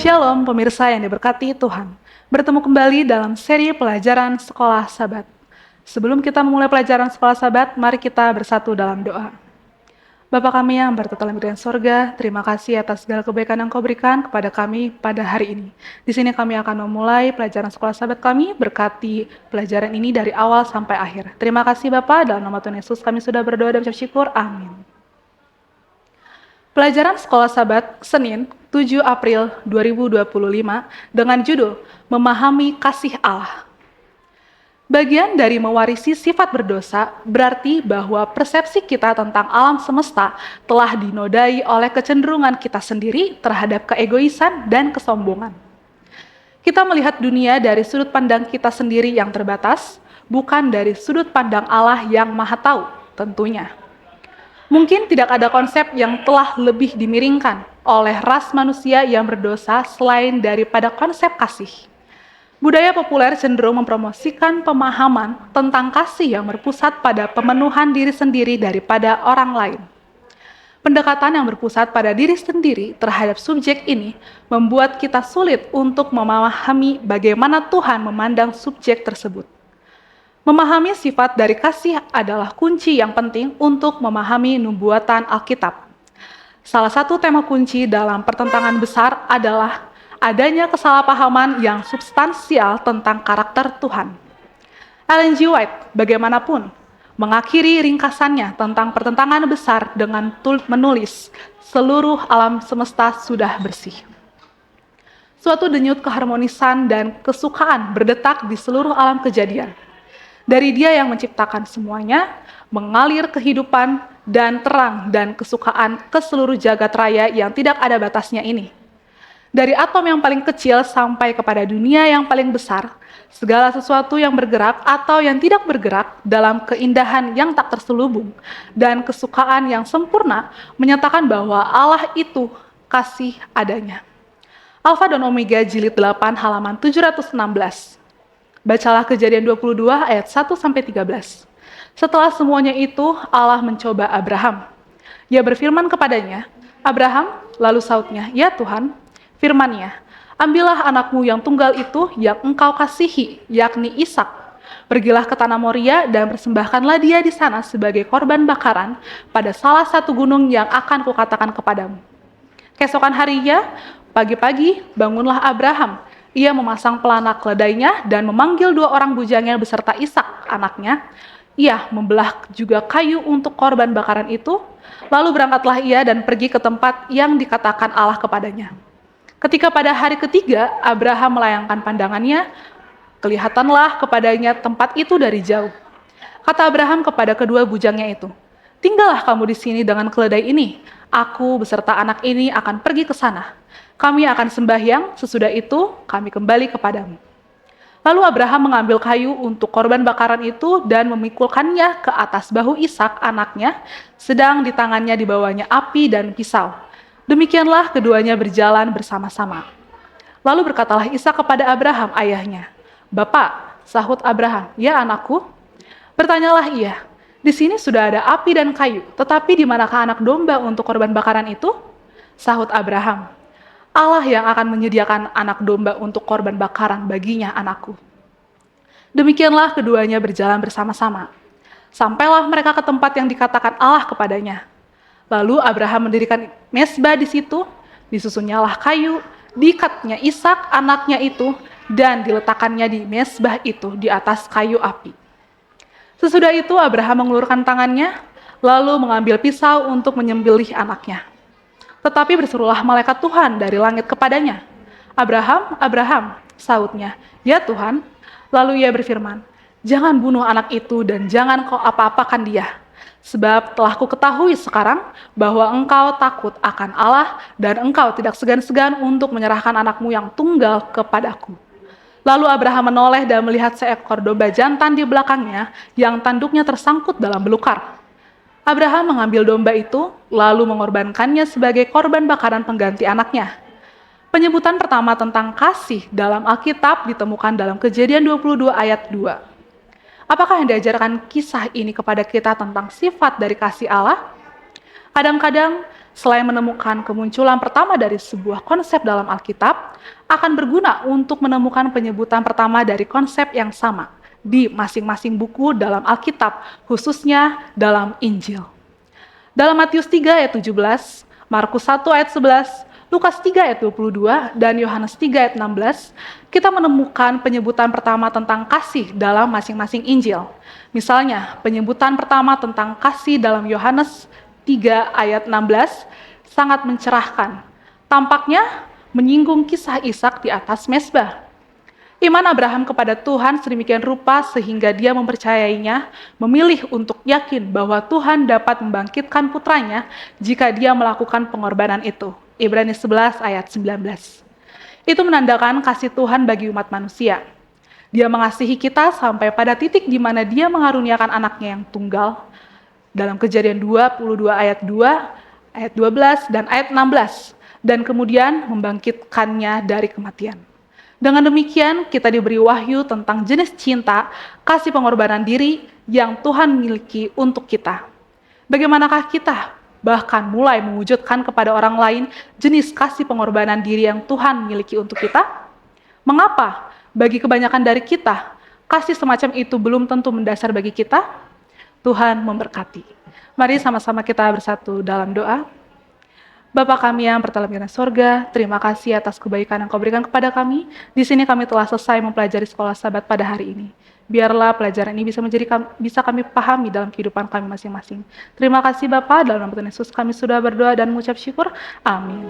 Shalom pemirsa yang diberkati Tuhan. Bertemu kembali dalam seri pelajaran Sekolah Sabat. Sebelum kita memulai pelajaran Sekolah Sabat, mari kita bersatu dalam doa. Bapa kami yang bertata di sorga, terima kasih atas segala kebaikan yang Kau berikan kepada kami pada hari ini. Di sini kami akan memulai pelajaran Sekolah Sabat kami, berkati pelajaran ini dari awal sampai akhir. Terima kasih Bapa, dalam nama Tuhan Yesus kami sudah berdoa dan mengucap syukur. Amin. Pelajaran Sekolah Sabat Senin 7 April 2025 dengan judul Memahami Kasih Allah. Bagian dari mewarisi sifat berdosa berarti bahwa persepsi kita tentang alam semesta telah dinodai oleh kecenderungan kita sendiri terhadap keegoisan dan kesombongan. Kita melihat dunia dari sudut pandang kita sendiri yang terbatas, bukan dari sudut pandang Allah yang Maha Tahu, tentunya. Mungkin tidak ada konsep yang telah lebih dimiringkan oleh ras manusia yang berdosa selain daripada konsep kasih. Budaya populer cenderung mempromosikan pemahaman tentang kasih yang berpusat pada pemenuhan diri sendiri daripada orang lain. Pendekatan yang berpusat pada diri sendiri terhadap subjek ini membuat kita sulit untuk memahami bagaimana Tuhan memandang subjek tersebut. Memahami sifat dari kasih adalah kunci yang penting untuk memahami nubuatan Alkitab. Salah satu tema kunci dalam pertentangan besar adalah adanya kesalahpahaman yang substansial tentang karakter Tuhan. Ellen G. White, bagaimanapun, mengakhiri ringkasannya tentang pertentangan besar dengan menulis, seluruh alam semesta sudah bersih. Suatu denyut keharmonisan dan kesukaan berdetak di seluruh alam kejadian. Dari Dia yang menciptakan semuanya, mengalir kehidupan dan terang dan kesukaan ke seluruh jagat raya yang tidak ada batasnya ini. Dari atom yang paling kecil sampai kepada dunia yang paling besar, segala sesuatu yang bergerak atau yang tidak bergerak dalam keindahan yang tak terselubung dan kesukaan yang sempurna menyatakan bahwa Allah itu kasih adanya. Alfa dan Omega jilid 8 halaman 716. Bacalah Kejadian 22 ayat 1-13. Setelah semuanya itu, Allah mencoba Abraham. Ia berfirman kepadanya, "Abraham," lalu sautnya, "Ya Tuhan." Firman-Nya, "Ambillah anakmu yang tunggal itu yang engkau kasihi, yakni Ishak. Pergilah ke tanah Moria dan persembahkanlah dia di sana sebagai korban bakaran pada salah satu gunung yang akan kukatakan kepadamu." Keesokan harinya, pagi-pagi, bangunlah Abraham. Ia memasang pelana keledainya dan memanggil 2 orang bujangnya beserta Ishak, anaknya. Ia membelah juga kayu untuk korban bakaran itu, lalu berangkatlah ia dan pergi ke tempat yang dikatakan Allah kepadanya. Ketika pada hari ketiga Abraham melayangkan pandangannya, kelihatanlah kepadanya tempat itu dari jauh. Kata Abraham kepada kedua bujangnya itu, "Tinggallah kamu di sini dengan keledai ini. Aku beserta anak ini akan pergi ke sana. Kami akan sembahyang, sesudah itu kami kembali kepadamu." Lalu Abraham mengambil kayu untuk korban bakaran itu dan memikulkannya ke atas bahu Ishak anaknya, sedang di tangannya dibawanya api dan pisau. Demikianlah keduanya berjalan bersama-sama. Lalu berkatalah Ishak kepada Abraham ayahnya, "Bapak," sahut Abraham, "Ya anakku." Bertanyalah ia, "Di sini sudah ada api dan kayu, tetapi di manakah anak domba untuk korban bakaran itu?" Sahut Abraham, "Allah yang akan menyediakan anak domba untuk korban bakaran baginya, anakku." Demikianlah keduanya berjalan bersama-sama. Sampailah mereka ke tempat yang dikatakan Allah kepadanya. Lalu Abraham mendirikan mezbah di situ, disusunnyalah kayu, diikatnya Ishak anaknya itu, dan diletakkannya di mezbah itu di atas kayu api. Sesudah itu Abraham mengulurkan tangannya, lalu mengambil pisau untuk menyembelih anaknya. Tetapi berserulah malaikat Tuhan dari langit kepadanya, "Abraham, Abraham," sautnya, "Ya Tuhan." Lalu ia berfirman, "Jangan bunuh anak itu dan jangan kau apa-apakan dia. Sebab telah kuketahui sekarang bahwa engkau takut akan Allah dan engkau tidak segan-segan untuk menyerahkan anakmu yang tunggal kepadaku." Lalu Abraham menoleh dan melihat seekor domba jantan di belakangnya yang tanduknya tersangkut dalam belukar. Abraham mengambil domba itu, lalu mengorbankannya sebagai korban bakaran pengganti anaknya. Penyebutan pertama tentang kasih dalam Alkitab ditemukan dalam Kejadian 22 ayat 2. Apakah yang diajarkan kisah ini kepada kita tentang sifat dari kasih Allah? Kadang-kadang selain menemukan kemunculan pertama dari sebuah konsep dalam Alkitab, akan berguna untuk menemukan penyebutan pertama dari konsep yang sama di masing-masing buku dalam Alkitab, khususnya dalam Injil. Dalam Matius 3 ayat 17, Markus 1 ayat 11, Lukas 3 ayat 22, dan Yohanes 3 ayat 16, kita menemukan penyebutan pertama tentang kasih dalam masing-masing Injil. Misalnya, penyebutan pertama tentang kasih dalam Yohanes 3 ayat 16 sangat mencerahkan. Tampaknya menyinggung kisah Ishak di atas mezbah. Iman Abraham kepada Tuhan sedemikian rupa sehingga dia mempercayainya, memilih untuk yakin bahwa Tuhan dapat membangkitkan putranya jika dia melakukan pengorbanan itu. Ibrani 11 ayat 19. Itu menandakan kasih Tuhan bagi umat manusia. Dia mengasihi kita sampai pada titik di mana dia mengaruniakan anaknya yang tunggal. Dalam Kejadian 22 ayat 2, ayat 12, dan ayat 16. Dan kemudian membangkitkannya dari kematian. Dengan demikian, kita diberi wahyu tentang jenis cinta, kasih pengorbanan diri yang Tuhan miliki untuk kita. Bagaimanakah kita bahkan mulai mewujudkan kepada orang lain jenis kasih pengorbanan diri yang Tuhan miliki untuk kita? Mengapa bagi kebanyakan dari kita, kasih semacam itu belum tentu mendasar bagi kita? Tuhan memberkati. Mari sama-sama kita bersatu dalam doa. Bapa kami yang berdalam di sorga, terima kasih atas kebaikan yang Kau berikan kepada kami. Di sini kami telah selesai mempelajari sekolah Sabat pada hari ini. Biarlah pelajaran ini bisa kami pahami dalam kehidupan kami masing-masing. Terima kasih Bapa, dalam nama Tuhan Yesus kami sudah berdoa dan mengucap syukur. Amin.